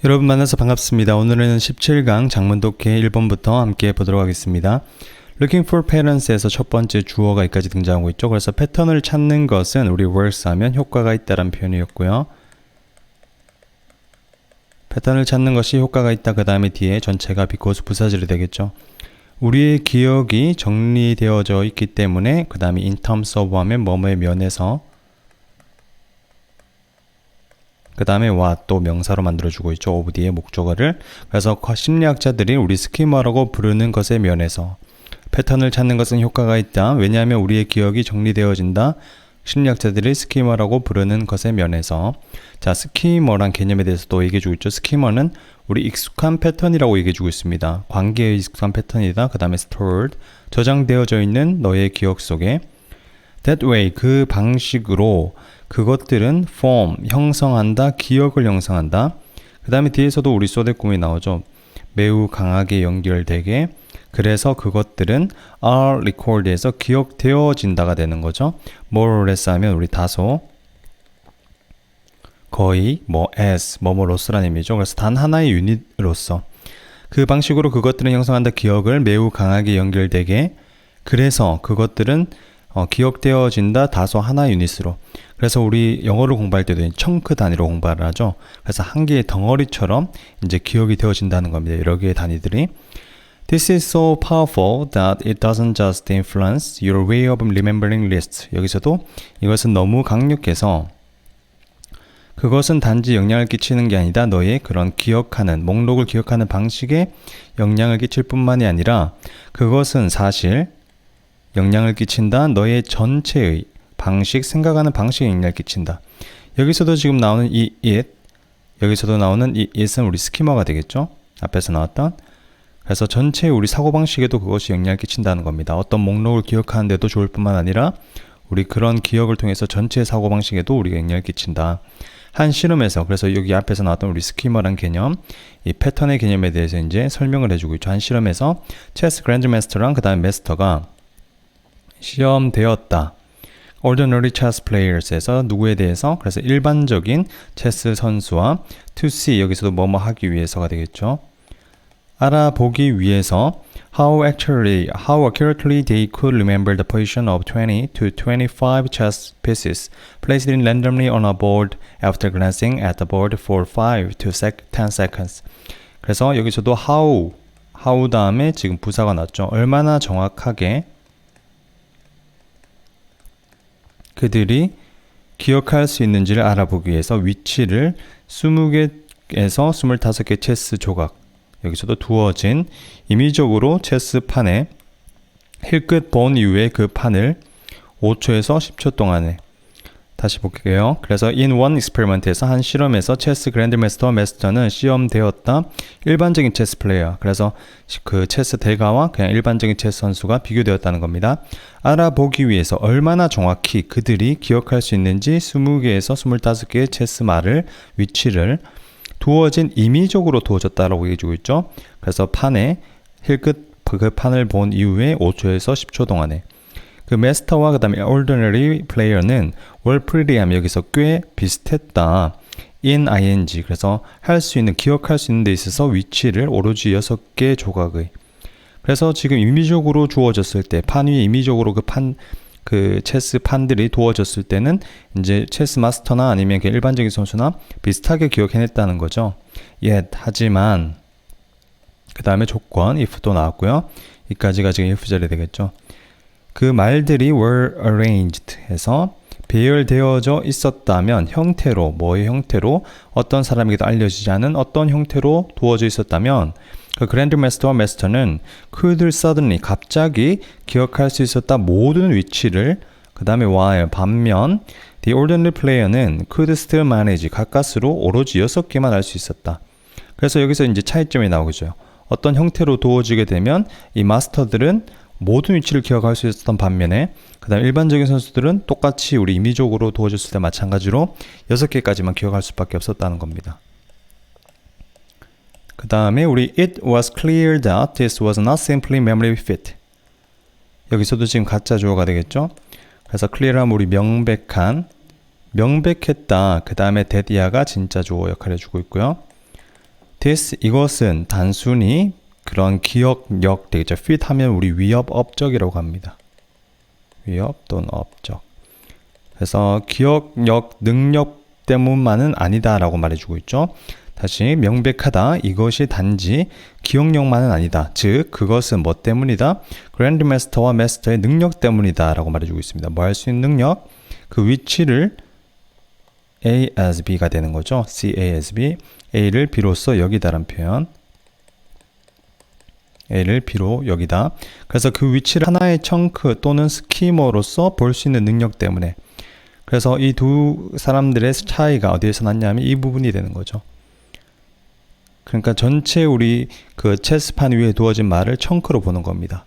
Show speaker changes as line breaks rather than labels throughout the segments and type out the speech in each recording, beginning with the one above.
여러분 만나서 반갑습니다. 오늘은 17강 장문독해 1번부터 함께 보도록 하겠습니다. Looking for patterns에서 첫 번째 주어가 여기까지 등장하고 있죠. 그래서 패턴을 찾는 것은 우리 works 하면 효과가 있다라는 표현이었고요. 패턴을 찾는 것이 효과가 있다. 그 다음에 뒤에 전체가 because 부사절이 되겠죠. 우리의 기억이 정리되어져 있기 때문에 그 다음에 in terms of 하면 뭐뭐의 면에서 그 다음에 what 또 명사로 만들어주고 있죠. of 뒤에 목적어를. 그래서 심리학자들이 우리 스키머라고 부르는 것의 면에서 패턴을 찾는 것은 효과가 있다. 왜냐하면 우리의 기억이 정리되어진다. 심리학자들이 스키머라고 부르는 것의 면에서. 자, 스키머란 개념에 대해서 또 얘기해주고 있죠. 스키머는 우리 익숙한 패턴이라고 얘기해주고 있습니다. 관계의 익숙한 패턴이다. 그 다음에 stored 저장되어져 있는 너의 기억 속에 that way 그 방식으로 그것들은 form 형성한다. 기억을 형성한다. 그 다음에 뒤에서도 우리 소대꿈이 나오죠. 매우 강하게 연결되게. 그래서 그것들은 are record에서 기억되어진다가 되는 거죠. more or less 하면 우리 다소 거의 뭐 as 뭐뭐로서라는 의미죠. 그래서 단 하나의 유닛으로서 그 방식으로 그것들은 형성한다. 기억을 매우 강하게 연결되게. 그래서 그것들은 기억되어진다. 다소 하나의 유닛으로. 그래서 우리 영어를 공부할 때도 청크 단위로 공부를 하죠. 그래서 한 개의 덩어리처럼 이제 기억이 되어진다는 겁니다. 여러 개의 단위들이. This is so powerful that it doesn't just influence your way of remembering lists. 여기서도 이것은 너무 강력해서 그것은 단지 영향을 끼치는 게 아니다. 너의 그런 기억하는, 목록을 기억하는 방식에 영향을 끼칠 뿐만이 아니라 그것은 사실 영향을 끼친다. 너의 전체의 방식, 생각하는 방식에 영향을 끼친다. 여기서도 지금 나오는 이 it, 여기서도 나오는 이 it은 우리 스키머가 되겠죠. 앞에서 나왔던. 그래서 전체 우리 사고방식에도 그것이 영향을 끼친다는 겁니다. 어떤 목록을 기억하는데도 좋을 뿐만 아니라 우리 그런 기억을 통해서 전체 사고방식에도 우리가 영향을 끼친다. 한 실험에서, 그래서 여기 앞에서 나왔던 우리 스키머란 개념, 이 패턴의 개념에 대해서 이제 설명을 해주고 있죠. 한 실험에서 체스 그랜드마스터랑 그 다음에 마스터가 시험되었다. Ordinary chess players에서 누구에 대해서? 그래서 일반적인 체스 선수와 to see, 여기서도 뭐뭐 하기 위해서가 되겠죠. 알아보기 위해서 how accurately they could remember the position of 20 to 25 chess pieces placed in randomly on a board after glancing at the board for 5 to 10 seconds. 그래서 여기서도 how 다음에 지금 부사가 났죠. 얼마나 정확하게 그들이 기억할 수 있는지를 알아보기 위해서 위치를 20개에서 25개 체스 조각, 여기서도 두어진 임의적으로 체스판에 힐끗 본 이후에 그 판을 5초에서 10초 동안에, 다시 볼게요. 그래서 in one experiment에서 한 실험에서 체스 그랜드마스터와 마스터는 시험되었다. 일반적인 체스 플레이어, 그래서 그 체스 대가와 그냥 일반적인 체스 선수가 비교되었다는 겁니다. 알아보기 위해서 얼마나 정확히 그들이 기억할 수 있는지 20개에서 25개의 체스 말을, 위치를 두어진, 임의적으로 두어졌다라고 얘기해주고 있죠. 그래서 판에 힐끗 그 판을 본 이후에 5초에서 10초 동안에. 그 마스터와 그 다음에 ordinary player는 were pretty 하면 여기서 꽤 비슷했다. in ing, 그래서 할 수 있는, 기억할 수 있는 데 있어서 위치를 오로지 6개 조각의. 그래서 지금 임의적으로 주어졌을 때, 판 위에 임의적으로 그 체스 판들이 두어졌을 때는 이제 체스 마스터나 아니면 일반적인 선수나 비슷하게 기억해냈다는 거죠. yet, 하지만, 그 다음에 조건, if도 나왔고요. 이까지가 지금 if 자리 되겠죠. 그 말들이 were arranged 해서 배열되어져 있었다면, 형태로, 뭐의 형태로, 어떤 사람에게도 알려지지 않은 어떤 형태로 두어져 있었다면 그 그랜드마스터와 마스터는 could suddenly, 갑자기 기억할 수 있었다. 모든 위치를. 그 다음에 while, 반면 the ordinary player는 could still manage, 가까스로 오로지 6개만 알 수 있었다. 그래서 여기서 이제 차이점이 나오겠죠. 어떤 형태로 두어지게 되면 이 마스터들은 모든 위치를 기억할 수 있었던 반면에 그 다음 일반적인 선수들은 똑같이 우리 임의적으로 두어졌을 때 마찬가지로 6개까지만 기억할 수밖에 없었다는 겁니다. 그 다음에 우리 it was clear that this was not simply memory fit. 여기서도 지금 가짜 주어가 되겠죠. 그래서 clear하면 우리 명백했다. 그 다음에 that이야가 진짜 주어 역할을 해주고 있고요. 이것은 단순히 그런 기억력 되겠죠. fit 하면 우리 위협 업적이라고 합니다. 위협 또는 업적. 그래서 기억력 능력 때문만은 아니다라고 말해주고 있죠. 다시 명백하다. 이것이 단지 기억력만은 아니다. 즉 그것은 뭐 때문이다? 그랜드 마스터와 마스터의 능력 때문이다 라고 말해주고 있습니다. 뭐 할 수 있는 능력? 그 위치를 A as B가 되는 거죠. C A as B. A를 B로서 여기다라는 표현. A를 B로 여기다. 그래서 그 위치를 하나의 청크 또는 스키머로서 볼 수 있는 능력 때문에. 그래서 이 두 사람들의 차이가 어디에서 났냐면 이 부분이 되는 거죠. 그러니까 전체 우리 그 체스판 위에 두어진 말을 청크로 보는 겁니다.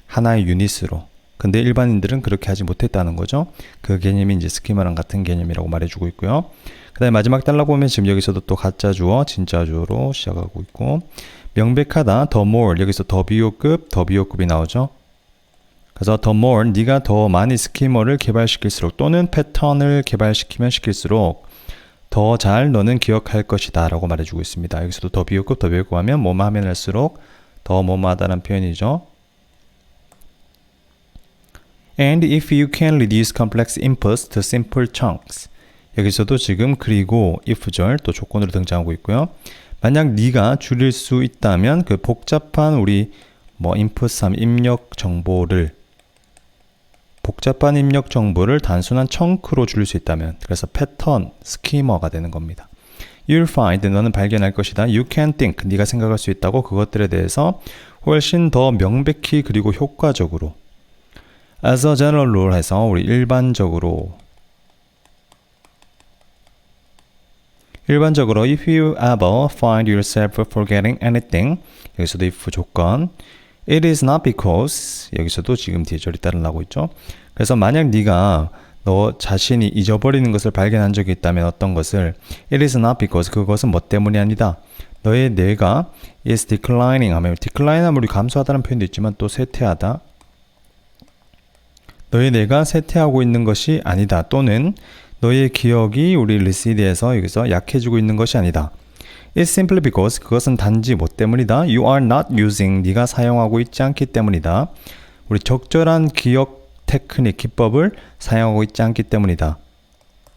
하나의 유닛으로. 근데 일반인들은 그렇게 하지 못했다는 거죠. 그 개념이 이제 스키마랑 같은 개념이라고 말해주고 있고요. 그 다음에 마지막 달라 보면 지금 여기서도 또 가짜 주어, 진짜 주어로 시작하고 있고, 명백하다, the more, 여기서 더 비호급이 나오죠. 그래서 the more, 네가 더 많이 스키머를 개발시킬수록 또는 패턴을 개발시키면 시킬수록 더 잘 너는 기억할 것이다 라고 말해주고 있습니다. 여기서도 더 비호급 하면 뭐뭐 하면 할수록 더 뭐뭐하다는 표현이죠. And if you can reduce complex inputs to simple chunks. 여기서도 지금 그리고 if절 또 조건으로 등장하고 있고요. 만약 네가 줄일 수 있다면 그 복잡한 우리 input 입력 정보를 단순한 청크로 줄일 수 있다면 그래서 패턴, 스키머가 되는 겁니다. You'll find, 너는 발견할 것이다. You can think, 네가 생각할 수 있다고 그것들에 대해서 훨씬 더 명백히 그리고 효과적으로 as a general rule 해서 우리 일반적으로 if you ever find yourself forgetting anything 여기서도 if 조건 it is not because 여기서도 지금 뒤에 절이 따르고 있죠. 그래서 만약 네가 너 자신이 잊어버리는 것을 발견한 적이 있다면 어떤 것을 it is not because 그것은 뭐 때문이 아니다. 너의 뇌가 is declining 하면 decline 하면 우리 감소하다는 표현도 있지만 또 쇠퇴하다. 너의 뇌가 쇠퇴하고 있는 것이 아니다. 또는 너의 기억이 우리 리시드에서 여기서 약해지고 있는 것이 아니다. It's simply because 그것은 단지 뭐 때문이다. You are not using 네가 사용하고 있지 않기 때문이다. 우리 적절한 기억 테크닉, 기법을 사용하고 있지 않기 때문이다.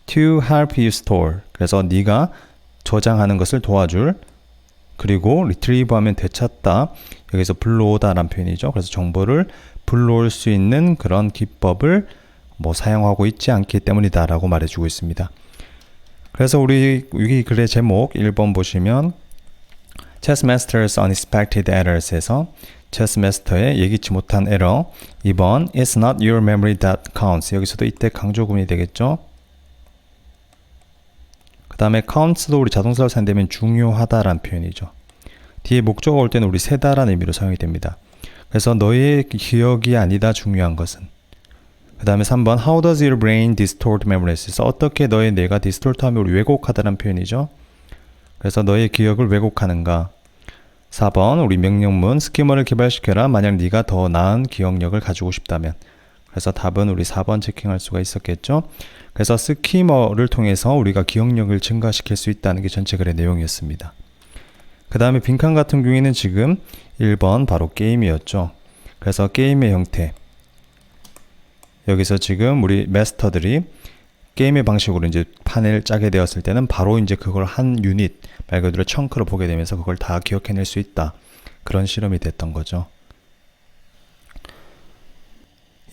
To help you store 그래서 네가 저장하는 것을 도와줄 그리고 retrieve 하면 되찾다. 여기서 불러오다 라는 표현이죠. 그래서 정보를 불러올 수 있는 그런 기법을 사용하고 있지 않기 때문이다 라고 말해주고 있습니다. 그래서 우리 이 글의 제목 1번 보시면 Chess Master's Unexpected Errors에서 Chess Master의 예기치 못한 에러 2번 It's not your memory that counts 여기서도 이때 강조구문이 되겠죠. 그 다음에 counts도 우리 자동사로 사용되면 중요하다라는 표현이죠. 뒤에 목적어 올 때는 우리 세다라는 의미로 사용이 됩니다. 그래서 너의 기억이 아니다 중요한 것은 그 다음에 3번 How does your brain distort memories? 그래서 어떻게 너의 뇌가 distort하면 우리 왜곡하다는 표현이죠. 그래서 너의 기억을 왜곡하는가. 4번 우리 명령문 스키머를 개발시켜라. 만약 네가 더 나은 기억력을 가지고 싶다면. 그래서 답은 우리 4번 체킹할 수가 있었겠죠. 그래서 스키머를 통해서 우리가 기억력을 증가시킬 수 있다는 게 전체 글의 내용이었습니다. 그 다음에 빈칸 같은 경우에는 지금 1번 바로 게임이었죠. 그래서 게임의 형태 여기서 지금 우리 마스터들이 게임의 방식으로 이제 판을 짜게 되었을 때는 바로 이제 그걸 한 유닛, 말 그대로 청크로 보게 되면서 그걸 다 기억해낼 수 있다. 그런 실험이 됐던 거죠.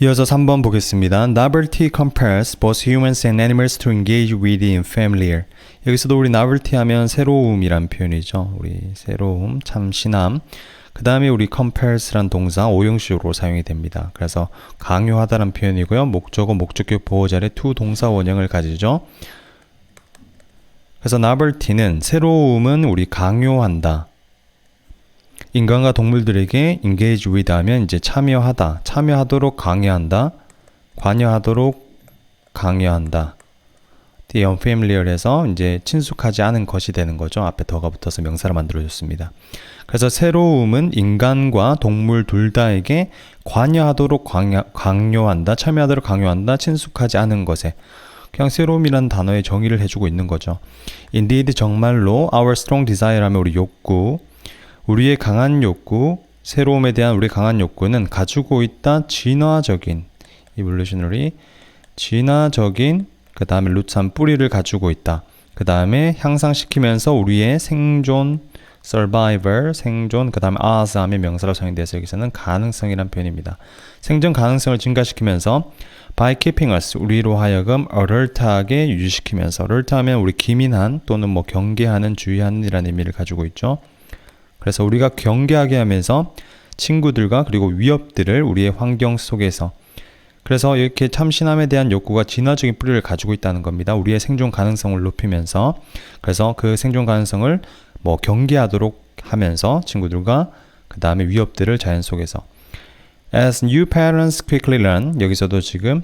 이어서 3번 보겠습니다. Novelty compares both humans and animals to engage with in familiar. 여기서도 우리 novelty 하면 새로움이란 표현이죠. 우리 새로움, 참신함. 그 다음에 우리 compares란 동사 오형식으로 사용이 됩니다. 그래서 강요하다는 표현이고요. 목적어, 목적격 보호자의 to 동사 원형을 가지죠. 그래서 novelty는 새로움은 우리 강요한다. 인간과 동물들에게 engage with 하면 이제 참여하다, 참여하도록 강요한다, 관여하도록 강요한다. The unfamiliar에서 이제 친숙하지 않은 것이 되는 거죠. 앞에 더가 붙어서 명사를 만들어줬습니다. 그래서 새로움은 인간과 동물 둘 다에게 관여하도록 강요한다, 참여하도록 강요한다, 친숙하지 않은 것에. 그냥 새로움이라는 단어의 정의를 해주고 있는 거죠. Indeed, 정말로 our strong desire 하면 우리 욕구, 우리의 강한 욕구, 새로움에 대한 우리 강한 욕구는 가지고 있다 진화적인, evolutionary, 진화적인, 그 다음에 루트한 뿌리를 가지고 있다. 그 다음에 향상시키면서 우리의 생존, survivor, 생존, 그 다음에 as 하면 명사로 사용돼서 여기서는 가능성이란 표현입니다. 생존 가능성을 증가시키면서 by keeping us, 우리로 하여금 alert하게 유지시키면서, alert 하면 우리 기민한 또는 뭐 경계하는, 주의하는 이라는 의미를 가지고 있죠. 그래서 우리가 경계하게 하면서 친구들과 그리고 위협들을 우리의 환경 속에서, 그래서 이렇게 참신함에 대한 욕구가 진화적인 뿌리를 가지고 있다는 겁니다. 우리의 생존 가능성을 높이면서, 그래서 그 생존 가능성을 뭐 경계하도록 하면서 친구들과 그 다음에 위협들을 자연 속에서. As new parents quickly learn, 여기서도 지금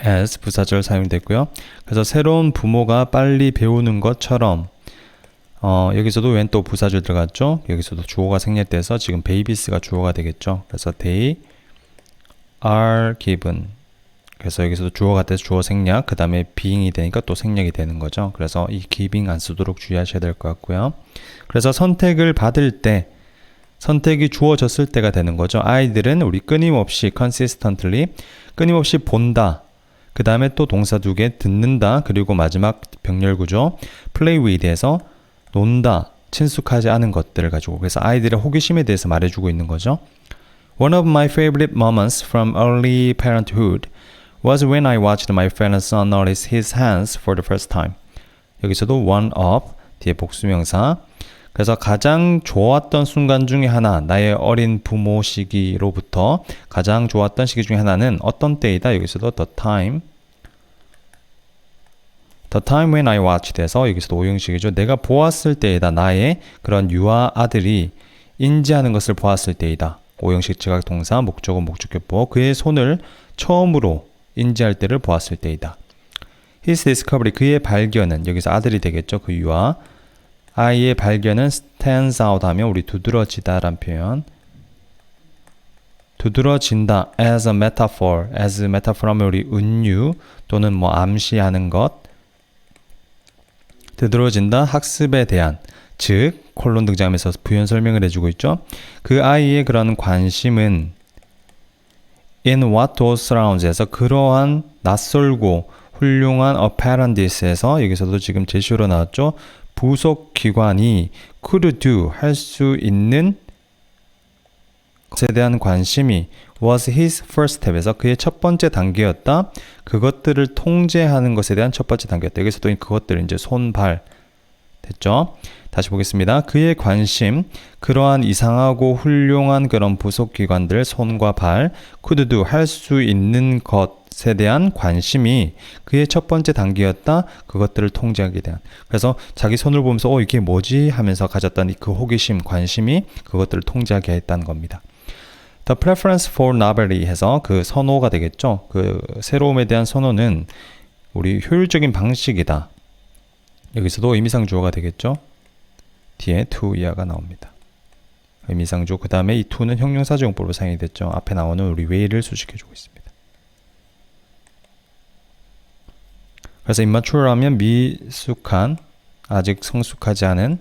as 부사절 사용됐고요. 그래서 새로운 부모가 빨리 배우는 것처럼, 여기서도 웬 또 부사절 들어갔죠. 여기서도 주어가 생략돼서 지금 babies가 주어가 되겠죠. 그래서 they are given, 그래서 여기서도 주어가 돼서 주어 생략, 그 다음에 being이 되니까 또 생략이 되는 거죠. 그래서 이 giving 안 쓰도록 주의하셔야 될 것 같고요. 그래서 선택을 받을 때, 선택이 주어졌을 때가 되는 거죠. 아이들은 우리 끊임없이 consistently, 끊임없이 본다, 그 다음에 또 동사 두 개, 듣는다, 그리고 마지막 병렬구조 play with에서 논다, 친숙하지 않은 것들을 가지고, 그래서 아이들의 호기심에 대해서 말해주고 있는 거죠. One of my favorite moments from early parenthood was when I watched my friend's son notice his hands for the first time. 여기서도 one of, 뒤에 복수명사. 그래서 가장 좋았던 순간 중에 하나, 나의 어린 부모 시기로부터 가장 좋았던 시기 중에 하나는 어떤 때이다. 여기서도 the time when I watched에서 여기서도 오형식이죠. 내가 보았을 때이다. 나의 그런 유아 아들이 인지하는 것을 보았을 때이다. 오형식 지각 동사, 목적어, 목적격보. 그의 손을 처음으로 인지할 때를 보았을 때이다. His discovery, 그의 발견은, 여기서 아들이 되겠죠. 그 유아. 아이의 발견은 stands out 하면 우리 두드러지다 란 표현. 두드러진다 as a metaphor, as metaphor 하면 우리 은유 또는 뭐 암시하는 것. 두드러진다, 학습에 대한, 즉 콜론 등장하면서 부연 설명을 해주고 있죠. 그 아이의 그런 관심은 in what those surrounds에서 그러한 낯설고 훌륭한 apparent에서, 여기서도 지금 제시어로 나왔죠. 부속 기관이 could do, 할 수 있는 것에 대한 관심이 was his first step에서 그의 첫 번째 단계였다. 그것들을 통제하는 것에 대한 첫 번째 단계였다. 여기서도 그것들 이제 손, 발 됐죠? 다시 보겠습니다. 그의 관심, 그러한 이상하고 훌륭한 그런 부속 기관들, 손과 발, could do, 할 수 있는 것에 대한 관심이 그의 첫 번째 단계였다. 그것들을 통제하게 대한. 그래서 자기 손을 보면서 이게 뭐지? 하면서 가졌던 그 호기심, 관심이 그것들을 통제하게 했다는 겁니다. The preference for novelty 해서 그 선호가 되겠죠. 그 새로움에 대한 선호는 우리 효율적인 방식이다. 여기서도 의미상 주어가 되겠죠. 뒤에 to 이하가 나옵니다. 의미상 주어, 그 다음에 이 to는 형용사적용법으로 사용이 됐죠. 앞에 나오는 우리 way를 수식해주고 있습니다. 그래서 immature 하면 미숙한, 아직 성숙하지 않은,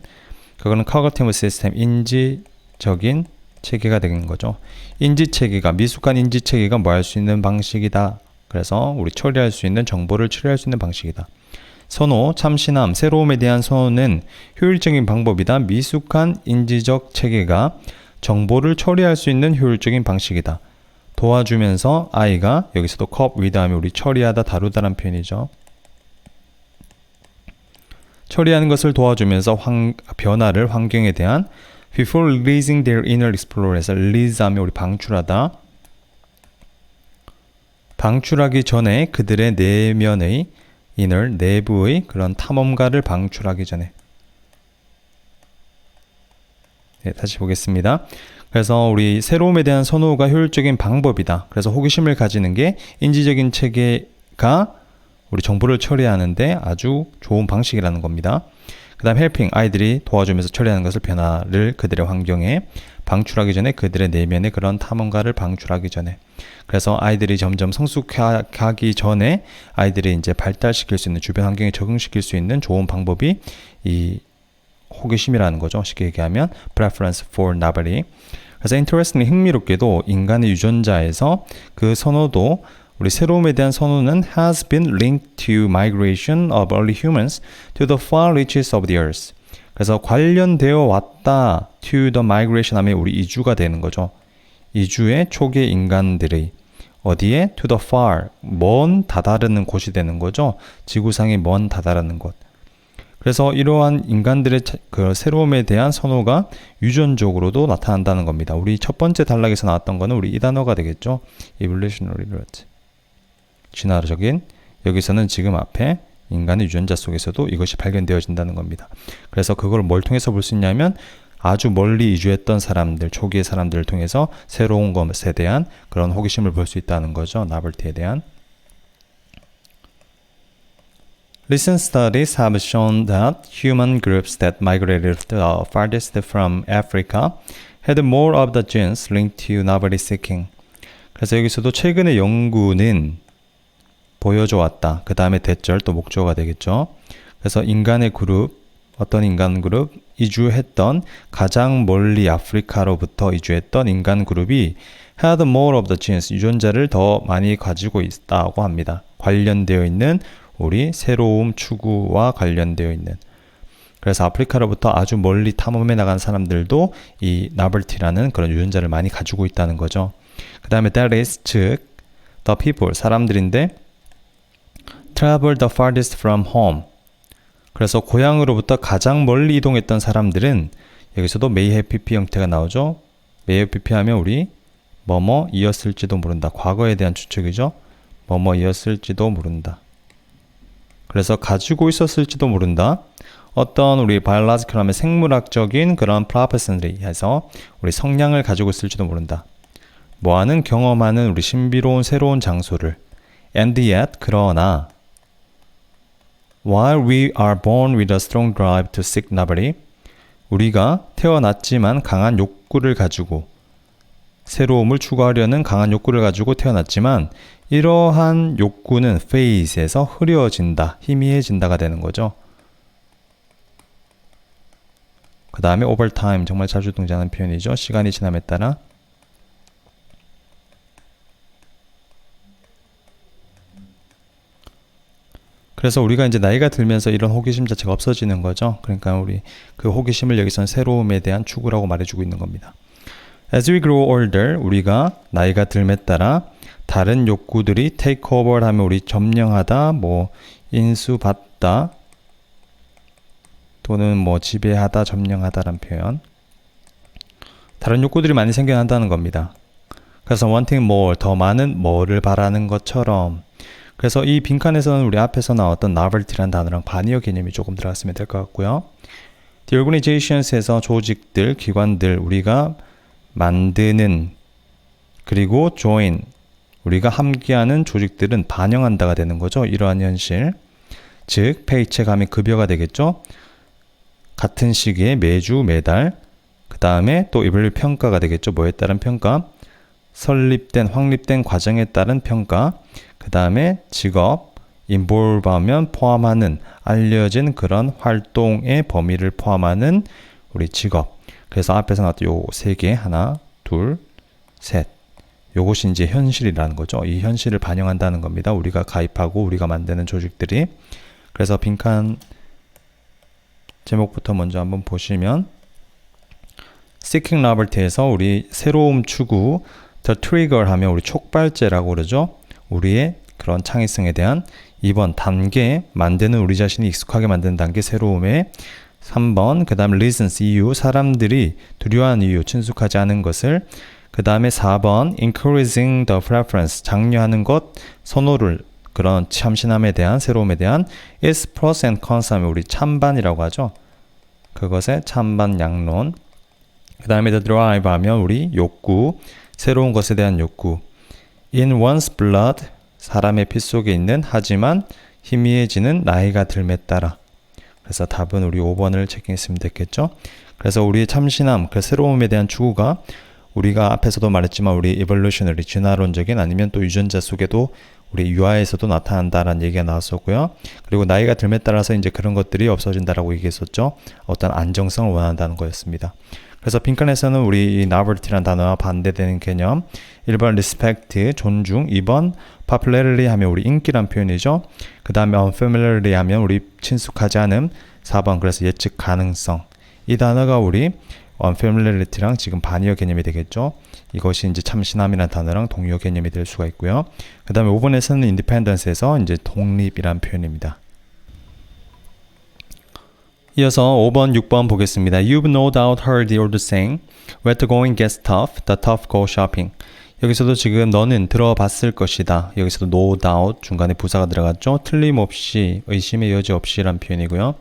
그거는 cognitive system, 인지적인 체계가 되는 거죠. 인지체계가, 미숙한 인지체계가 뭐 할 수 있는 방식이다. 그래서 우리 처리할 수 있는, 정보를 처리할 수 있는 방식이다. 선호, 참신함, 새로움에 대한 선호는 효율적인 방법이다. 미숙한 인지적 체계가 정보를 처리할 수 있는 효율적인 방식이다. 도와주면서 아이가, 여기서도 cope with 하면 우리 처리하다, 다루다라는 표현이죠. 처리하는 것을 도와주면서 변화를, 환경에 대한 before releasing their inner explore에서 release 하면 우리 방출하다. 방출하기 전에 그들의 내면의 inner, 내부의 그런 탐험가를 방출하기 전에. 네, 다시 보겠습니다. 그래서 우리 새로움에 대한 선호가 효율적인 방법이다. 그래서 호기심을 가지는 게 인지적인 체계가 우리 정보를 처리하는데 아주 좋은 방식이라는 겁니다. 그 다음 helping, 아이들이 도와주면서 처리하는 것을 변화를 그들의 환경에 방출하기 전에 그들의 내면의 그런 탐험가를 방출하기 전에 그래서 아이들이 점점 성숙하기 전에 아이들이 이제 발달시킬 수 있는 주변 환경에 적응시킬 수 있는 좋은 방법이 이 호기심이라는 거죠. 쉽게 얘기하면 preference for novelty. 그래서 interestingly 흥미롭게도 인간의 유전자에서 그 선호도 우리 새로움에 대한 선호는 has been linked to migration of early humans to the far reaches of the earth. 그래서 관련되어 왔다 to the migration 하면 우리 이주가 되는 거죠. 이주의 초기 인간들의 어디에? to the far, 먼 다다르는 곳이 되는 거죠. 지구상의 먼 다다르는 곳. 그래서 이러한 인간들의 그 새로움에 대한 선호가 유전적으로도 나타난다는 겁니다. 우리 첫 번째 단락에서 나왔던 거는 우리 이 단어가 되겠죠. evolutionary route. 진화적인, 여기서는 지금 앞에 인간의 유전자 속에서도 이것이 발견되어진다는 겁니다. 그래서 그걸 뭘 통해서 볼 수 있냐면 아주 멀리 이주했던 사람들, 초기의 사람들을 통해서 새로운 것에 대한 그런 호기심을 볼 수 있다는 거죠. 나벨티에 대한. Recent studies have shown that human groups that migrated the farthest from Africa had more of the genes linked to novelty seeking. 그래서 여기서도 최근의 연구는 보여줘 왔다. 그 다음에 대절 또 목조가 되겠죠. 그래서 인간의 그룹, 어떤 인간 그룹, 이주했던 가장 멀리 아프리카로부터 이주했던 인간 그룹이 had more of the genes, 유전자를 더 많이 가지고 있다고 합니다. 관련되어 있는 우리 새로움 추구와 관련되어 있는. 그래서 아프리카로부터 아주 멀리 탐험해 나간 사람들도 이 novelty라는 그런 유전자를 많이 가지고 있다는 거죠. 그 다음에 that is, 즉 the people, 사람들인데 travel the farthest from home. 그래서 고향으로부터 가장 멀리 이동했던 사람들은 여기서도 may have pp 형태가 나오죠. may have pp 하면 우리 뭐뭐이었을지도 모른다. 과거에 대한 추측이죠. 뭐뭐이었을지도 모른다. 그래서 가지고 있었을지도 모른다. 어떤 우리 biological 하면 생물학적인 그런 propensity 해서 우리 성향을 가지고 있을지도 모른다. 뭐하는 경험하는 우리 신비로운 새로운 장소를 and yet 그러나 While we are born with a strong drive to seek novelty, 우리가 태어났지만 강한 욕구를 가지고 새로움을 추구하려는 강한 욕구를 가지고 태어났지만 이러한 욕구는 fade에서 흐려진다, 희미해진다가 되는 거죠. 그 다음에 over time, 정말 자주 등장하는 표현이죠. 시간이 지남에 따라 그래서 우리가 이제 나이가 들면서 이런 호기심 자체가 없어지는 거죠. 그러니까 우리 그 호기심을 여기서는 새로움에 대한 추구라고 말해주고 있는 겁니다. As we grow older, 우리가 나이가 들에 따라 다른 욕구들이 take over 하면 우리 점령하다, 뭐 인수받다, 또는 뭐 지배하다, 점령하다라는 표현. 다른 욕구들이 많이 생겨난다는 겁니다. 그래서 wanting more, 더 많은 뭐를 바라는 것처럼. 그래서 이 빈칸에서는 우리 앞에서 나왔던 novelty라는 단어랑 반의어 개념이 조금 들어갔으면 될 것 같고요. The organisations에서 조직들, 기관들, 우리가 만드는 그리고 join, 우리가 함께하는 조직들은 반영한다가 되는 거죠. 이러한 현실. 즉, 페이체 하면 급여가 되겠죠. 같은 시기에 매주, 매달. 그 다음에 또 이별 평가가 되겠죠. 뭐에 따른 평가? 설립된, 확립된 과정에 따른 평가. 그 다음에 직업, involve 하면 포함하는, 알려진 그런 활동의 범위를 포함하는 우리 직업. 그래서 앞에서 나왔던 요 세 개, 하나, 둘, 셋. 요것이 이제 현실이라는 거죠. 이 현실을 반영한다는 겁니다. 우리가 가입하고 우리가 만드는 조직들이. 그래서 빈칸 제목부터 먼저 한번 보시면 Seeking Novelty에서 우리 새로움 추구, The Trigger 하면 우리 촉발제라고 그러죠. 우리의 그런 창의성에 대한 2번 단계, 만드는 우리 자신이 익숙하게 만드는 단계 새로움에 3번, 그 다음 reasons, 이유, 사람들이 두려워하는 이유, 친숙하지 않은 것을. 그 다음에 4번 increasing the preference, 장려하는 것, 선호를, 그런 참신함에 대한, 새로움에 대한 is pros and cons 하면 우리 찬반이라고 하죠. 그것의 찬반 양론. 그 다음에 the drive 하면 우리 욕구, 새로운 것에 대한 욕구. in one's blood, 사람의 피 속에 있는, 하지만 희미해지는 나이가 들에 따라. 그래서 답은 우리 5번을 체킹했으면 됐겠죠. 그래서 우리의 참신함, 그 새로움에 대한 추구가 우리가 앞에서도 말했지만 우리 evolutionary, 진화론적인 아니면 또 유전자 속에도 우리 유아에서도 나타난다라는 얘기가 나왔었고요. 그리고 나이가 들에 따라서 이제 그런 것들이 없어진다라고 얘기했었죠. 어떤 안정성을 원한다는 거였습니다. 그래서 빈칸에서는 우리 이 novelty라는 단어와 반대되는 개념 1번 respect, 존중, 2번 popularity 하면 우리 인기란 표현이죠. 그 다음에 unfamiliarity 하면 우리 친숙하지 않음, 4번 그래서 예측 가능성. 이 단어가 우리 unfamiliarity랑 지금 반의어 개념이 되겠죠. 이것이 이제 참신함이라는 단어랑 동의어 개념이 될 수가 있고요. 그 다음에 5번에서는 independence에서 이제 독립이란 표현입니다. 이어서 5번, 6번 보겠습니다. You've no doubt heard the old saying, when the going gets tough, the tough go shopping. 여기서도 지금 너는 들어봤을 것이다. 여기서도 no doubt 중간에 부사가 들어갔죠. 틀림없이, 의심의 여지 없이란 표현이고요.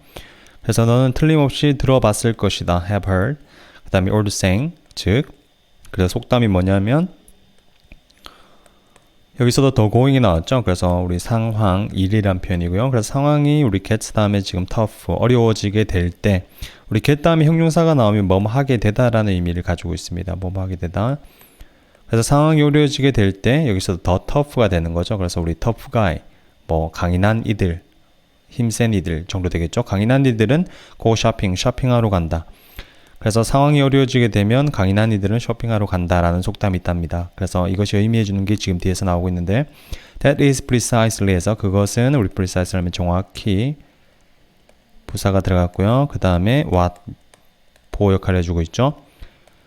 그래서 너는 틀림없이 들어봤을 것이다. have heard. 그 다음에 old saying, 즉 그래서 속담이 뭐냐면 여기서도 더 going이 나왔죠. 그래서 우리 상황, 일이란 표현이고요. 그래서 상황이 우리 get 다음에 지금 tough, 어려워지게 될 때 우리 get 다음에 형용사가 나오면 뭐뭐 하게 되다라는 의미를 가지고 있습니다. 뭐뭐 하게 되다. 그래서 상황이 어려워지게 될 때 여기서도 더 tough가 되는 거죠. 그래서 우리 tough guy, 뭐 강인한 이들, 힘센 이들 정도 되겠죠. 강인한 이들은 go shopping, 쇼핑하러 간다. 그래서 상황이 어려워지게 되면 강인한 이들은 쇼핑하러 간다라는 속담이 있답니다. 그래서 이것이 의미해주는 게 지금 뒤에서 나오고 있는데 that is precisely 해서 그것은 우리 precisely 하면 정확히 부사가 들어갔고요. 그 다음에 what 보호 역할을 해주고 있죠.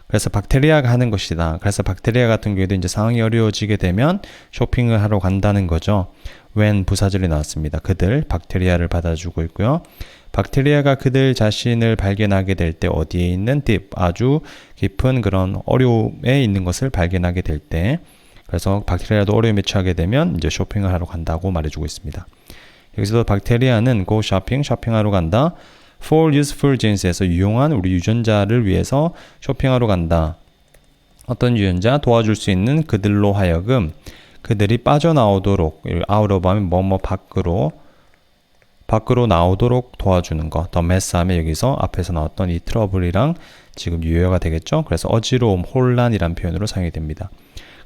그래서 박테리아가 하는 것이다. 그래서 박테리아 같은 경우에도 이제 상황이 어려워지게 되면 쇼핑을 하러 간다는 거죠. when 부사절이 나왔습니다. 그들 박테리아를 받아주고 있고요. 박테리아가 그들 자신을 발견하게 될 때 어디에 있는 deep, 아주 깊은 그런 어려움에 있는 것을 발견하게 될 때 그래서 박테리아도 어려움에 처하게 되면 이제 쇼핑을 하러 간다고 말해주고 있습니다. 여기서도 박테리아는 go shopping, 쇼핑하러 간다. for useful genes에서 유용한 우리 유전자를 위해서 쇼핑하러 간다. 어떤 유전자 도와줄 수 있는 그들로 하여금 그들이 빠져나오도록 out of 하면 뭐뭐 밖으로 나오도록 도와주는 거. 더 메스 하면 여기서 앞에서 나왔던 이 트러블이랑 지금 유효가 되겠죠. 그래서 어지러움, 혼란이란 표현으로 사용이 됩니다.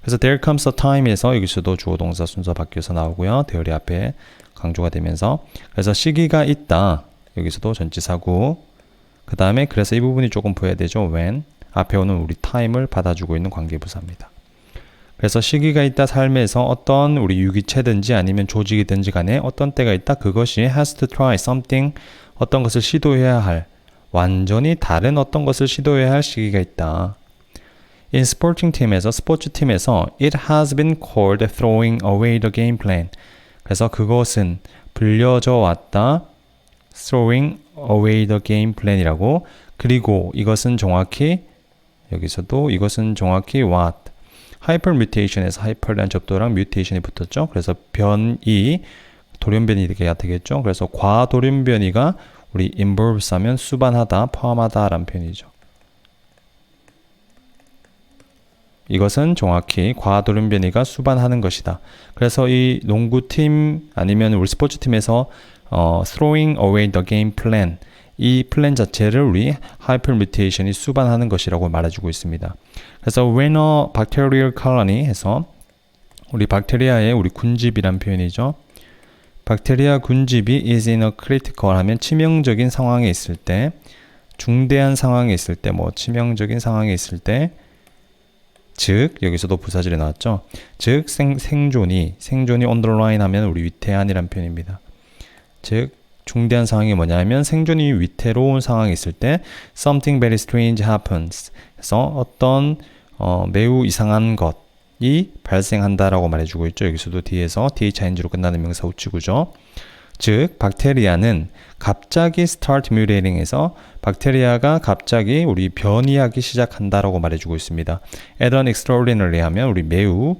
그래서 there comes a time에서 여기서도 주어 동사 순서 바뀌어서 나오고요. theory 앞에 강조가 되면서 그래서 시기가 있다. 여기서도 전치사구. 그 다음에 그래서 이 부분이 조금 보여야 되죠. when 앞에 오는 우리 time을 받아주고 있는 관계부사입니다. 그래서 시기가 있다 삶에서 어떤 우리 유기체든지 아니면 조직이든지 간에 어떤 때가 있다. 그것이 has to try something 어떤 것을 시도해야 할 완전히 다른 어떤 것을 시도해야 할 시기가 있다. In sporting 팀에서 스포츠 팀에서 it has been called throwing away the game plan. 그래서 그것은 불려져 왔다. throwing away the game plan이라고 그리고 이것은 정확히 여기서도 이것은 정확히 what 하이퍼뮤테이션에서 하이퍼라는 접두랑 뮤테이션이 붙었죠. 그래서 변이 돌연변이 되겠죠. 그래서 과돌연변이가 우리 involves 하면 수반하다, 포함하다 라는 표현이죠. 이것은 정확히 과돌연변이가 수반하는 것이다. 그래서 이 농구팀 아니면 우리 스포츠팀에서 throwing away the game plan 이 플랜 자체를 우리 하이퍼뮤테이션이 수반하는 것이라고 말해주고 있습니다. 그래서 when a bacterial colony 해서 우리 박테리아의 우리 군집이란 표현이죠. 박테리아 군집이 is in a critical 하면 치명적인 상황에 있을 때 중대한 상황에 있을 때 뭐 치명적인 상황에 있을 때 즉 여기서도 부사절이 나왔죠. 즉 생존이 underline 하면 우리 위태한이란 표현입니다. 즉 중대한 상황이 뭐냐면 생존이 위태로운 상황이 있을 때 something very strange happens. 그래서 어떤 매우 이상한 것이 발생한다라고 말해주고 있죠. 여기서도 뒤에서 thing로 끝나는 명사 우치구죠. 즉 박테리아는 갑자기 start mutating에서 박테리아가 갑자기 우리 변이하기 시작한다라고 말해주고 있습니다. at an extraordinary 하면 우리 매우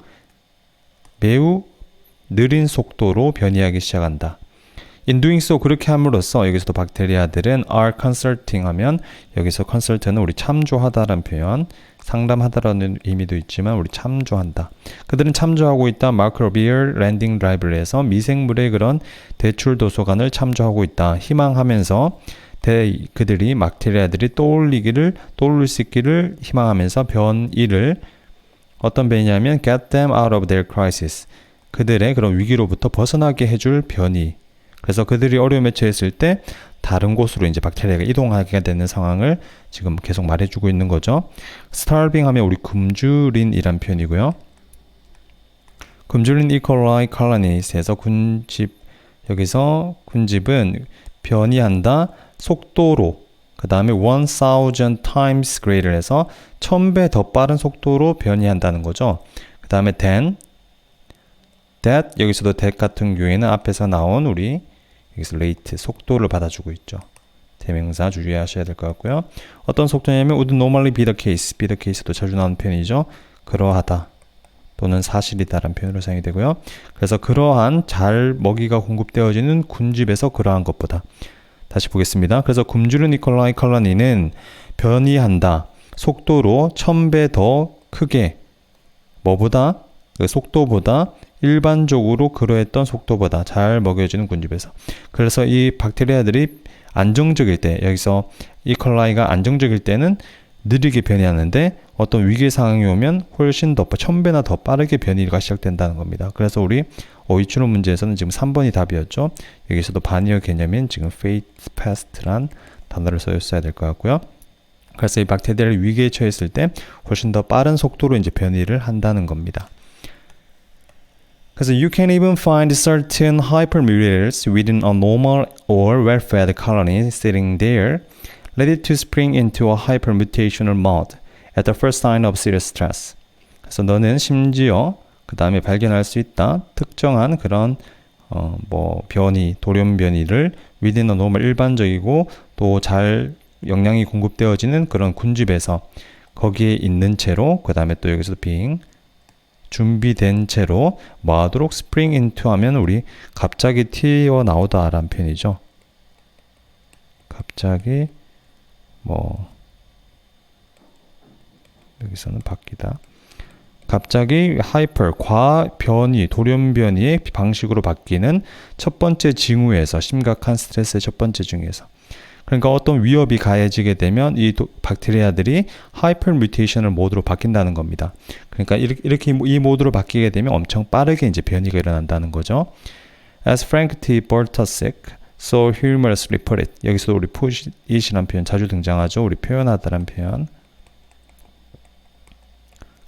느린 속도로 변이하기 시작한다. In doing so 그렇게 함으로써 여기서도 박테리아들은 are consulting 하면 여기서 consult는 우리 참조하다라는 표현 상담하다라는 의미도 있지만 우리 참조한다. 그들은 참조하고 있다. 마크 로비어 랜딩 라이브러리에서 미생물의 그런 대출 도서관을 참조하고 있다. 희망하면서 그들이 박테리아들이 떠올릴 수 있기를 희망하면서 변이를 어떤 변이냐면 get them out of their crisis. 그들의 그런 위기로부터 벗어나게 해줄 변이. 그래서 그들이 어려움에 처했을 때 다른 곳으로 이제 박테리아가 이동하게 되는 상황을 지금 계속 말해주고 있는 거죠. starving 하면 우리 굶주린이란 표현이고요. 굶주린 equali colonies에서 군집 여기서 군집은 변이한다 속도로 그 다음에 1000 times greater 해서 1000배 더 빠른 속도로 변이한다는 거죠. 그 다음에 that 여기서도 that 같은 경우에는 앞에서 나온 우리 여기서 rate 속도를 받아주고 있죠. 대명사 주의하셔야 될 것 같고요. 어떤 속도냐면 would normally be the case도 자주 나오는 표현이죠. 그러하다 또는 사실이다라는 표현으로 사용이 되고요. 그래서 그러한 잘 먹이가 공급되어지는 군집에서 그러한 것보다 다시 보겠습니다. 그래서 굶주린 이퀄라이 컬러니는 변이한다. 속도로 1000배 더 크게 뭐보다 그 속도보다 일반적으로 그러했던 속도보다 잘 먹여지는 군집에서 그래서 이 박테리아들이 안정적일 때 여기서 이퀄라이가 안정적일 때는 느리게 변이하는데 어떤 위기 상황이 오면 훨씬 더 1000배나 더 빠르게 변이가 시작된다는 겁니다. 그래서 우리 어휘추론 문제에서는 지금 3번이 답이었죠. 여기서도 반이어 개념인 지금 fast란 단어를 써야 될 것 같고요. 그래서 이 박테리아를 위기에 처했을 때 훨씬 더 빠른 속도로 이제 변이를 한다는 겁니다. 그래서 you can even find certain hypermutators within a normal or well-fed colony sitting there, ready to spring into a hypermutational mode at the first sign of serious stress. 그래서 너는 심지어 그 다음에 발견할 수 있다. 특정한 그런 변이, 돌연 변이를 within a normal 일반적이고 또 잘 영양이 공급되어지는 그런 군집에서 거기에 있는 채로 그 다음에 또 여기서 being 준비된 채로 뭐 하도록 spring into 하면 우리 갑자기 튀어나오다 라는 표현이죠. 갑자기 여기서는 바뀌다. 갑자기 하이퍼, 과변이, 돌연변이의 방식으로 바뀌는 첫 번째 징후에서 심각한 스트레스의 첫 번째 징후에서 그러니까 어떤 위협이 가해지게 되면 이 박테리아들이 하이퍼 뮤테이션을 모드로 바뀐다는 겁니다. 그러니까 이렇게 이 모드로 바뀌게 되면 엄청 빠르게 이제 변이가 일어난다는 거죠. As Frank T. Bartosik so humorously put it. 여기서도 우리 put it이라는 표현 자주 등장하죠. 우리 표현하다라는 표현.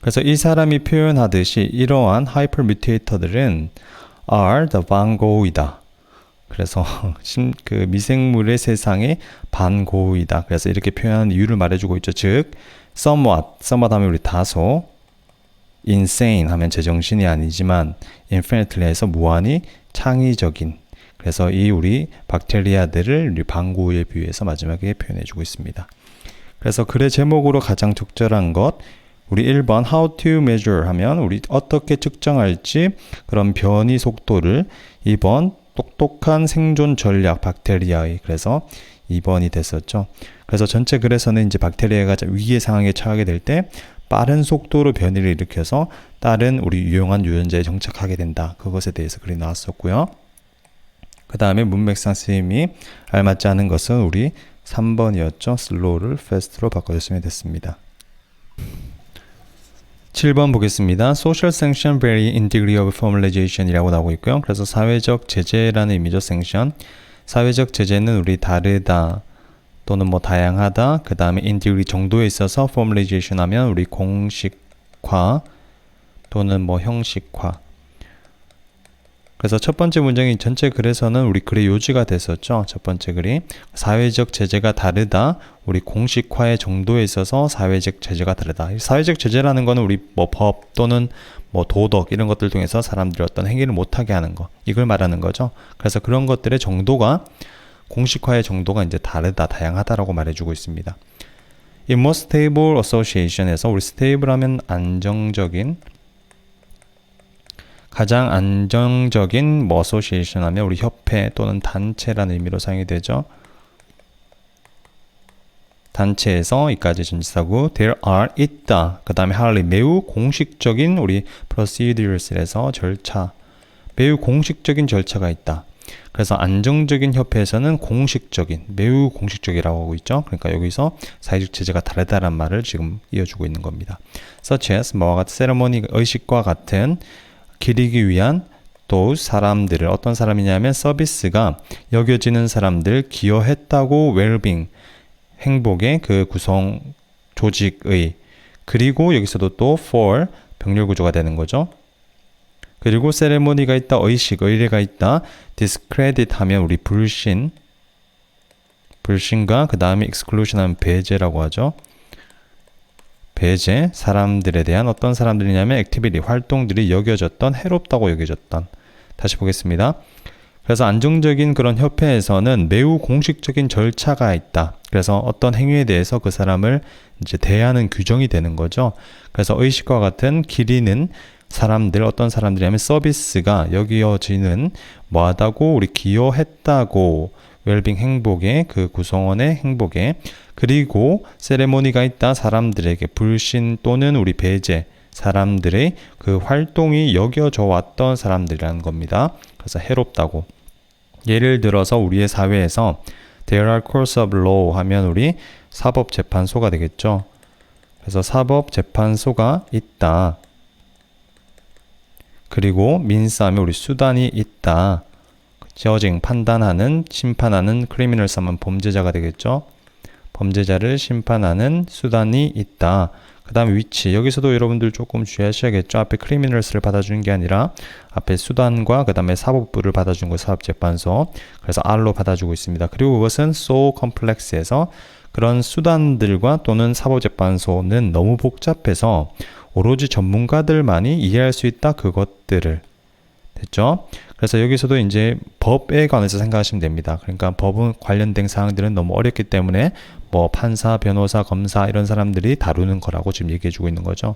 그래서 이 사람이 표현하듯이 이러한 하이퍼 뮤테이터들은 are the Van Gogh이다. 그래서 그 미생물의 세상의 반고의이다. 그래서 이렇게 표현하는 이유를 말해주고 있죠. 즉, somewhat 하면 우리 다소, insane 하면 제정신이 아니지만, infinitely 해서 무한히 창의적인. 그래서 이 우리 박테리아들을 우리 반고의에 비유해서 마지막에 표현해주고 있습니다. 그래서 글의 제목으로 가장 적절한 것, 우리 1번 how to measure 하면 우리 어떻게 측정할지 그런 변이 속도를 2번 똑똑한 생존 전략 박테리아의 그래서 2번이 됐었죠. 그래서 전체 글에서는 이제 박테리아가 위기의 상황에 처하게 될 때 빠른 속도로 변이를 일으켜서 다른 우리 유용한 유전자에 정착하게 된다. 그것에 대해서 글이 나왔었고요. 그 다음에 문맥상 쓰임이 알맞지 않은 것은 우리 3번이었죠. slow를 fast로 바꿔줬으면 됐습니다. 7번 보겠습니다. Social sanction vary in degree of formalization 이라고 나오고 있고요. 그래서 사회적 제재라는 의미죠. sanction. 사회적 제재는 우리 다르다 또는 뭐 다양하다. 그 다음에 in degree 정도에 있어서 formalization 하면 우리 공식화 또는 뭐 형식화. 그래서 첫 번째 문장이 전체 글에서는 우리 글의 요지가 됐었죠. 첫 번째 글이 사회적 제재가 다르다. 우리 공식화의 정도에 있어서 사회적 제재가 다르다. 사회적 제재라는 거는 우리 뭐 법 또는 뭐 도덕 이런 것들 통해서 사람들이 어떤 행위를 못하게 하는 거. 이걸 말하는 거죠. 그래서 그런 것들의 정도가 공식화의 정도가 이제 다르다, 다양하다라고 말해주고 있습니다. In most stable association에서 우리 stable 하면 안정적인 가장 안정적인 뭐 association 하면 우리 협회 또는 단체라는 의미로 사용이 되죠. 단체에서 이까지 전치사고 there are 있다. 그 다음에 hardly 매우 공식적인 우리 procedures에서 절차 매우 공식적인 절차가 있다. 그래서 안정적인 협회에서는 공식적인 매우 공식적이라고 하고 있죠. 그러니까 여기서 사회적 제재가 다르다란 말을 지금 이어주고 있는 겁니다. such as 뭐와 같은 세레모니 의식과 같은 기리기 위한 또 사람들을 어떤 사람이냐면 서비스가 여겨지는 사람들 기여했다고 웰빙 행복의 그 구성 조직의 그리고 여기서도 또 for 병렬 구조가 되는 거죠. 그리고 세레모니가 있다, 의식, 의례가 있다, discredit 하면 우리 불신과 그 다음에 exclusion 하면 배제라고 하죠. 배제, 사람들에 대한 어떤 사람들이냐면 activity, 활동들이 여겨졌던, 해롭다고 여겨졌던. 다시 보겠습니다. 그래서 안정적인 그런 협회에서는 매우 공식적인 절차가 있다. 그래서 어떤 행위에 대해서 그 사람을 이제 대하는 규정이 되는 거죠. 그래서 의식과 같은 기리는 사람들, 어떤 사람들이냐면 서비스가 여겨지는 뭐하다고 우리 기여했다고 웰빙 행복의 그 구성원의 행복에 그리고 세레모니가 있다 사람들에게 불신 또는 우리 배제 사람들의 그 활동이 여겨져 왔던 사람들이라는 겁니다. 그래서 해롭다고. 예를 들어서 우리의 사회에서 there are courts of law 하면 우리 사법재판소가 되겠죠. 그래서 사법재판소가 있다. 그리고 민사하면 우리 수단이 있다. 저징 판단하는 심판하는 크리미널 하면 범죄자가 되겠죠. 범죄자를 심판하는 수단이 있다. 그 다음에 위치 여기서도 여러분들 조금 주의하셔야겠죠. 앞에 크리미널스를 받아주는 게 아니라 앞에 수단과 그 다음에 사법부를 받아준 거 사법재판소 그래서 R로 받아주고 있습니다. 그리고 그것은 so complex에서 그런 수단들과 또는 사법재판소는 너무 복잡해서 오로지 전문가들만이 이해할 수 있다 그것들을 됐죠? 그래서 여기서도 이제 법에 관해서 생각하시면 됩니다. 그러니까 법은 관련된 사항들은 너무 어렵기 때문에 뭐 판사, 변호사, 검사 이런 사람들이 다루는 거라고 지금 얘기해 주고 있는 거죠.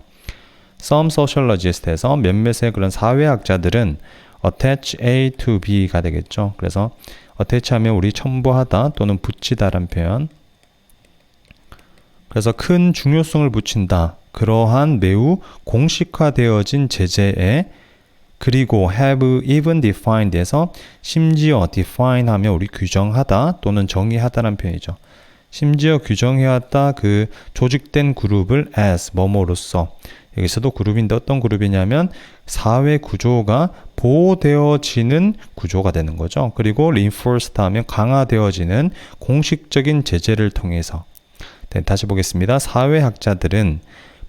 Some sociologist에서 몇몇의 그런 사회학자들은 attach A to B가 되겠죠. 그래서 attach 하면 우리 첨부하다 또는 붙이다라는 표현. 그래서 큰 중요성을 붙인다. 그러한 매우 공식화되어진 제재에 그리고 have even defined에서 심지어 define 하면 우리 규정하다 또는 정의하다라는 표현이죠. 심지어 규정해왔다 그 조직된 그룹을 as 뭐뭐로서 여기서도 그룹인데 어떤 그룹이냐면 사회 구조가 보호되어지는 구조가 되는 거죠. 그리고 reinforced 하면 강화되어지는 공식적인 제재를 통해서 네, 다시 보겠습니다. 사회학자들은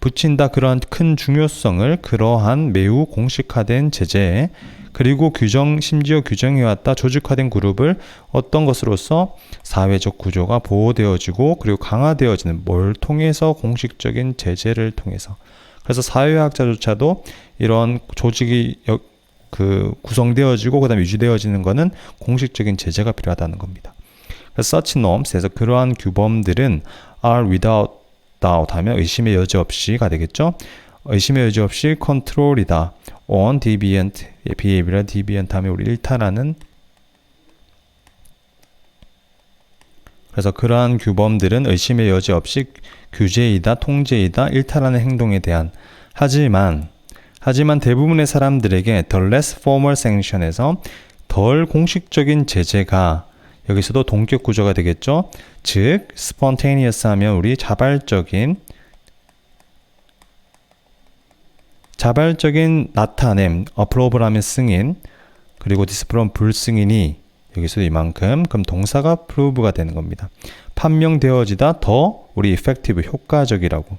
붙인다 그러한 큰 중요성을 그러한 매우 공식화된 제재에 그리고 심지어 규정해왔다 조직화된 그룹을 어떤 것으로서 사회적 구조가 보호되어지고 그리고 강화되어지는 뭘 통해서 공식적인 제재를 통해서 그래서 사회학자조차도 이런 조직이 구성되어지고 그 다음에 유지되어지는 것은 공식적인 제재가 필요하다는 겁니다. 그래서 such norms에서 그러한 규범들은 are without doubt 하면 의심의 여지 없이가 되겠죠. 의심의 여지 없이 컨트롤이다. on deviant, behavior, deviant 하면 우리 일탈하는 그래서 그러한 규범들은 의심의 여지 없이 규제이다, 통제이다, 일탈하는 행동에 대한 하지만 대부분의 사람들에게 the less formal sanction에서 덜 공식적인 제재가 여기서도 동격 구조가 되겠죠. 즉, spontaneous 하면 우리 자발적인 나타냄, approve 하면 승인, 그리고 disapprove 불승인이 여기서도 이만큼, 그럼 동사가 prove가 되는 겁니다. 판명되어지다 더 우리 effective, 효과적이라고.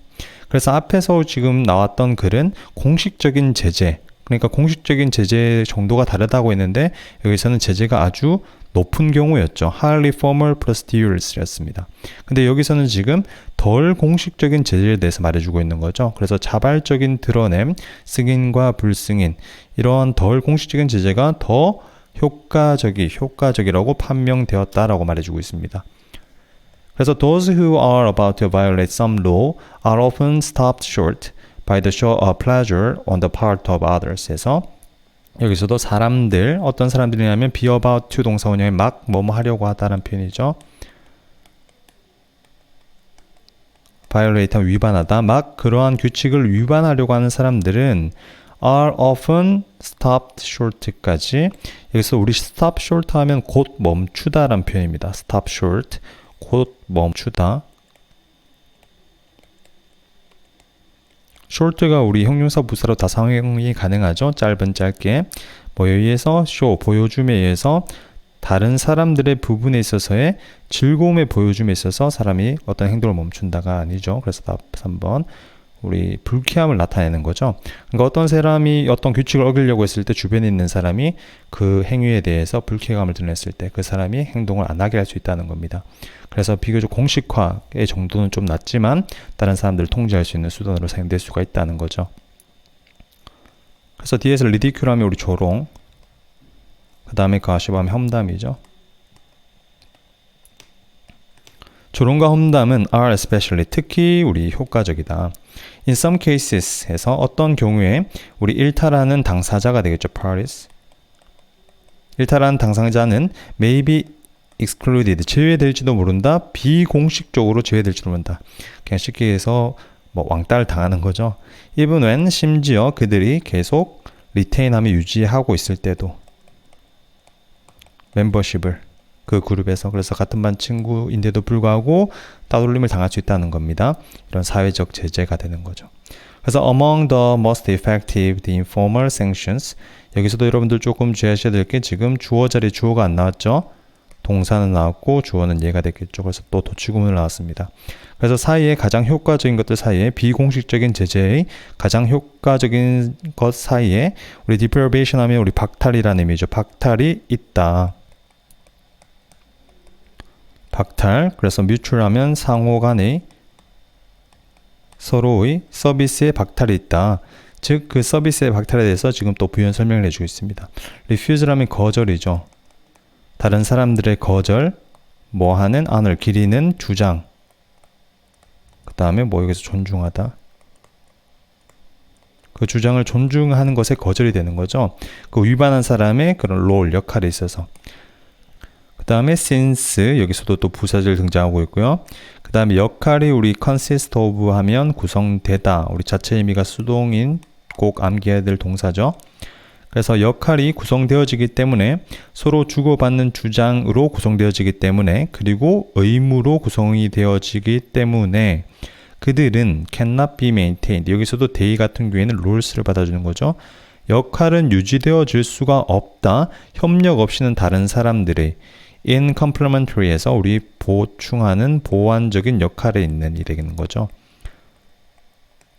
그래서 앞에서 지금 나왔던 글은 공식적인 제재, 그러니까 공식적인 제재 정도가 다르다고 했는데 여기서는 제재가 아주 높은 경우였죠. highly formal procedures였습니다. 근데 여기서는 지금 덜 공식적인 제재에 대해서 말해주고 있는 거죠. 그래서 자발적인 드러냄, 승인과 불승인 이런 덜 공식적인 제재가 더 효과적이라고 판명되었다라고 말해주고 있습니다. 그래서 those who are about to violate some law are often stopped short by the show of pleasure on the part of others. 해서 여기서도 사람들, 어떤 사람들이냐면 be about to 동사 원형에 막 뭐뭐 하려고 하다라는 표현이죠. violate 하면 위반하다. 막 그러한 규칙을 위반하려고 하는 사람들은 are often stopped short까지. 여기서 우리 stop short 하면 곧 멈추다라는 표현입니다. stop short, 곧 멈추다. short가 우리 형용사 부사로 다 사용이 가능하죠. 짧은 짧게. 뭐에 의해서 show, 보여줌에 의해서 다른 사람들의 부분에 있어서의 즐거움의 보여줌에 있어서 사람이 어떤 행동을 멈춘다가 아니죠. 그래서 답 3번. 우리 불쾌함을 나타내는 거죠. 그러니까 어떤 사람이 어떤 규칙을 어기려고 했을 때 주변에 있는 사람이 그 행위에 대해서 불쾌감을 드러냈을 때 그 사람이 행동을 안 하게 할 수 있다는 겁니다. 그래서 비교적 공식화의 정도는 좀 낮지만 다른 사람들을 통제할 수 있는 수단으로 사용될 수가 있다는 거죠. 그래서 뒤에서 리디큐 하면 우리 조롱, 그 다음에 가시브 하면 험담이죠. 조롱과 험담은 are especially, 특히 우리 효과적이다. In some cases 해서 어떤 경우에 우리 일탈하는 당사자가 되겠죠. parties. 일탈하는 당사자는 may be excluded, 제외될지도 모른다. 비공식적으로 제외될지도 모른다. 그냥 쉽게 해서 뭐 왕따를 당하는 거죠. even when, 심지어 그들이 계속 retain하며 유지하고 있을 때도 멤버십을 그 그룹에서, 그래서 같은 반 친구인데도 불구하고 따돌림을 당할 수 있다는 겁니다. 이런 사회적 제재가 되는 거죠. 그래서 among the most effective the informal sanctions, 여기서도 여러분들 조금 주의하셔야 될 게 지금 주어 자리에 주어가 안 나왔죠. 동사는 나왔고 주어는 얘가 됐겠죠. 그래서 또 도치구문을 나왔습니다. 그래서 사이에 가장 효과적인 것들 사이에 비공식적인 제재의 가장 효과적인 것 사이에 우리 deprivation 하면 우리 박탈이라는 의미죠. 박탈이 있다. 박탈, 그래서 mutual 하면 상호 간의 서로의 서비스에 박탈이 있다. 즉 그 서비스의 박탈에 대해서 지금 또 부연 설명을 해주고 있습니다. refuse 하면 거절이죠. 다른 사람들의 거절, 뭐 하는, honor, 기리는 주장. 그 다음에 뭐 여기서 존중하다. 그 주장을 존중하는 것에 거절이 되는 거죠. 그 위반한 사람의 그런 롤, 역할에 있어서. 그 다음에 since, 여기서도 또 부사절 등장하고 있고요. 그 다음에 역할이 우리 consist of 하면 구성되다. 우리 자체 의미가 수동인 꼭 암기해야 될 동사죠. 그래서 역할이 구성되어지기 때문에 서로 주고받는 주장으로 구성되어지기 때문에 그리고 의무로 구성이 되어지기 때문에 그들은 cannot be maintained. 여기서도 they 같은 경우에는 롤스를 받아주는 거죠. 역할은 유지되어질 수가 없다. 협력 없이는 다른 사람들의 in complementary에서 우리 보충하는 보완적인 역할에 있는 일이 되는 거죠.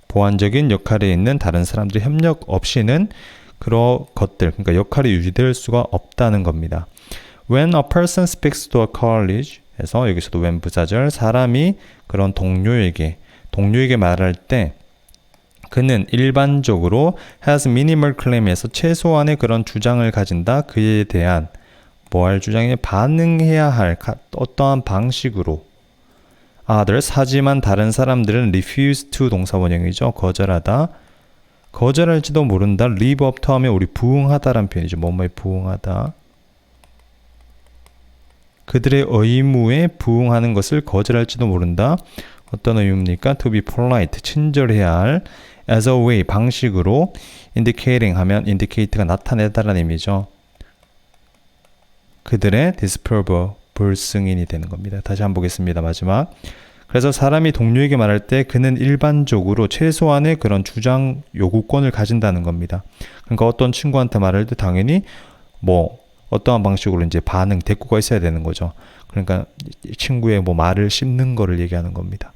보완적인 역할에 있는 다른 사람들의 협력 없이는 그런 것들, 그러니까 역할이 유지될 수가 없다는 겁니다. When a person speaks to a colleague, 해서 여기서도 when 부사절, 사람이 그런 동료에게 말할 때 그는 일반적으로 has minimal claim에서 최소한의 그런 주장을 가진다. 그에 대한 뭐할 주장에 반응해야 할 어떠한 방식으로 others, 하지만 다른 사람들은 refuse to 동사 원형이죠. 거절하다. 거절할지도 모른다. live up to 하면 우리 부응하다라는 표현이죠. 뭐뭐에 부응하다. 그들의 의무에 부응하는 것을 거절할지도 모른다. 어떤 의무입니까? to be polite, 친절해야 할 as a way, 방식으로 indicating 하면 indicate가 나타내다라는 의미죠. 그들의 disapproval, 불승인이 되는 겁니다. 다시 한번 보겠습니다. 마지막. 그래서 사람이 동료에게 말할 때 그는 일반적으로 최소한의 그런 주장 요구권을 가진다는 겁니다. 그러니까 어떤 친구한테 말할 때 당연히 뭐 어떠한 방식으로 이제 반응, 대꾸가 있어야 되는 거죠. 그러니까 친구의 뭐 말을 씹는 거를 얘기하는 겁니다.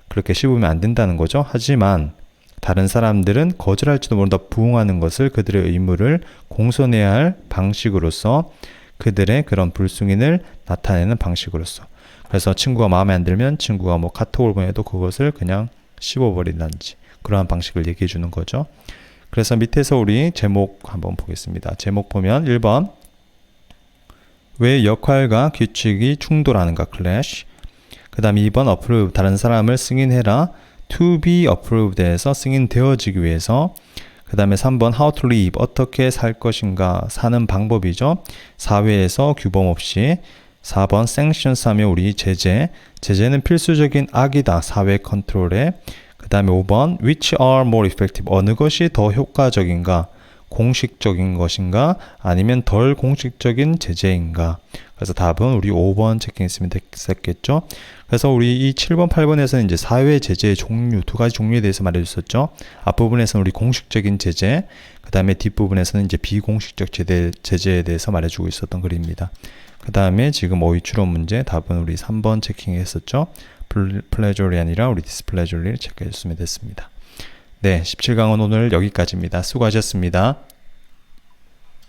그렇게 씹으면 안 된다는 거죠. 하지만 다른 사람들은 거절할지도 모른다 부응하는 것을 그들의 의무를 공손해야 할 방식으로서 그들의 그런 불승인을 나타내는 방식으로서. 그래서 친구가 마음에 안 들면 친구가 뭐 카톡을 보내도 그것을 그냥 씹어버린다든지 그러한 방식을 얘기해 주는 거죠. 그래서 밑에서 우리 제목 한번 보겠습니다. 제목 보면 1번 왜 역할과 규칙이 충돌하는가 clash. 그 다음 2번 approve, 다른 사람을 승인해라. to be approved에서 승인되어지기 위해서. 그 다음에 3번 how to live, 어떻게 살 것인가, 사는 방법이죠. 사회에서 규범 없이. 4번 sanctions 하면 우리 제재, 제재는 필수적인 악이다, 사회 컨트롤에. 그 다음에 5번 which are more effective, 어느 것이 더 효과적인가, 공식적인 것인가 아니면 덜 공식적인 제재인가. 그래서 답은 우리 5번 체킹했으면 됐겠죠. 그래서 우리 이 7번 8번에서는 이제 사회 제재의 종류, 두 가지 종류에 대해서 말해줬었죠. 앞부분에서는 우리 공식적인 제재, 그 다음에 뒷부분에서는 이제 비공식적 제재에 대해서 말해주고 있었던 글입니다. 그 다음에 지금 어휘 추론 문제 답은 우리 3번 체킹했었죠. 플레저리 아니라 우리 디스플레저리를 체크해줬으면 됐습니다. 네, 17강은 오늘 여기까지입니다. 수고하셨습니다.